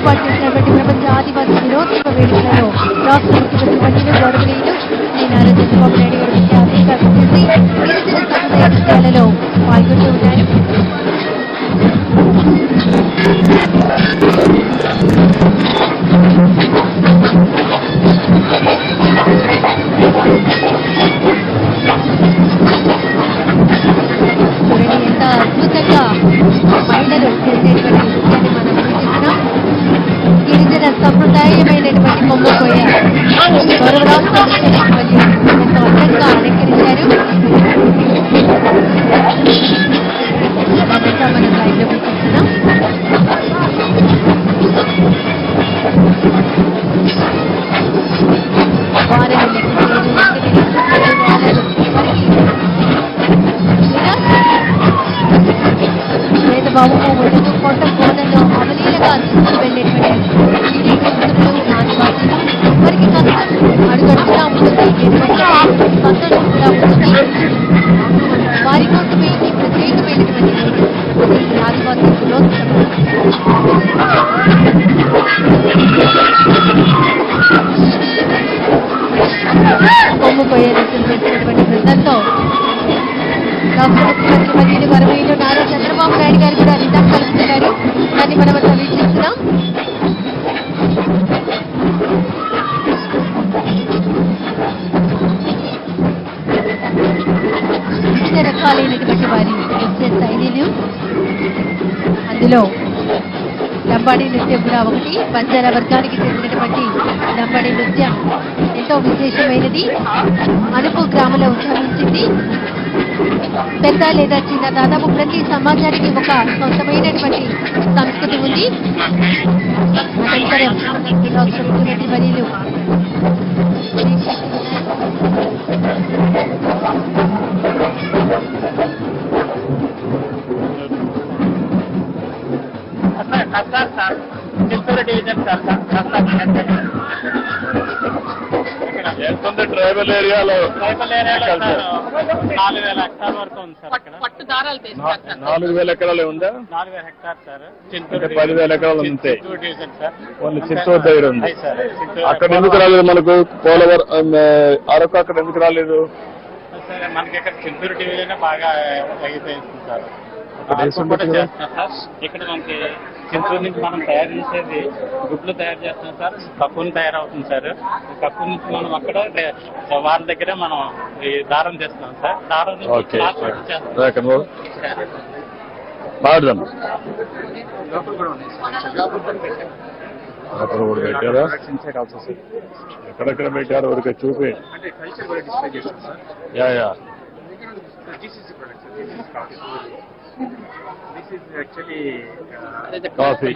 ఏర్పాటు చేసినటువంటి ప్రపంచ ఆదివాసీ దినోత్సవ వేడుకలలో రాష్ట్ర ముఖ్యమంత్రి వర్యులు గౌరవనీయులు శ్రీ నారా చంద్రబాబు నాయుడు గారు ముఖ్య అతిథిగా చేసి గిరిజన సముదాయ నృత్యాలలో పాల్గొంటూ ఉన్నారు. చూడండి ఎంత అద్భుతంగా మహిళలు చేసేటువంటి నృత్యాన్ని మనం వీక్షిస్తున్నాం. గిరిజన సంప్రదాయమైనటువంటి కొమ్మకోయ గౌరవ రాష్ట్ర ముఖ్యమంత్రి ఎంతో అందంగా అలంకరించారు. అదంతా మనం లైవ్ లో వీక్షిస్తున్నాం. వేదబాబు ఒడుగు కొండ కోనలో అవలీలగా అందించి వెళ్ళేటువంటి ఆదివాసీలు వారికి కష్టం అడుగడుగునా ఉంటుంది, స్పందన కూడా ఉంటుంది. వారి కోసమే ఈ ప్రత్యేకమైనటువంటి ఆదివాసీ దినోత్సవం. కొమ్ముకోయ నృత్యం చేసినటువంటి బృందంతో రాష్ట్ర ముఖ్యమంత్రి వర్యులు గౌరవనీయులు నారా చంద్రబాబు నాయుడు గారు కూడా నిదానం కలుపుతున్నారు. దాన్ని మనం అంతా వీక్షిస్తున్నాం. వివిధ రకాలైనటువంటి వారి నృత్య శైలిలు, అందులో లంబాడీ నృత్యం కూడా ఒకటి. బంజారా వర్గానికి చెందినటువంటి లంబాడీ నృత్యం ఎంతో విశేషమైనది. అణుపు గ్రామంలో ఉద్భవించింది. పెద్ద లేదా చిన్న దాదాపు ప్రతి సమాజానికి ఒక సొంతమైనటువంటి సంస్కృతి ఉంది. అనంతరం రాష్ట్ర ముఖ్యమంత్రి వర్యులు చిత్తూరు డివిజన్ ఎంత ట్రైబల్ ఏరియాలో 4000 హెక్టార్ వరకు ఉంది సార్. పట్టు దారాలు 4000 ఎకరాలు ఉందా? 4000 హెక్టార్ సార్. చిత్తూరు 10,000 ఎకరాలు ఉంటాయి. Chittoor division sir. Only Chittoor దగ్గర ఉంది. అక్కడ ఎందుకు రాలేదు మనకు? పోలవరం అరకు అక్కడ ఎందుకు రాలేదు సార్? మనకి ఇక్కడ చిత్తూరు డివిజన్ బాగా తగ్గిపోయింది సార్. ఇక్కడ మనకి చిత్తూరు నుంచి మనం తయారు చేసేది గుడ్లు తయారు చేస్తున్నాం సార్. కక్కుని తయారవుతుంది సార్. కక్కు నుంచి మనం అక్కడ వాళ్ళ దగ్గర మనం ఈ దారం చేస్తున్నాం సార్. దారం ఎక్కడెక్కడ పెట్టారు వరకు చూపి This is actually coffee.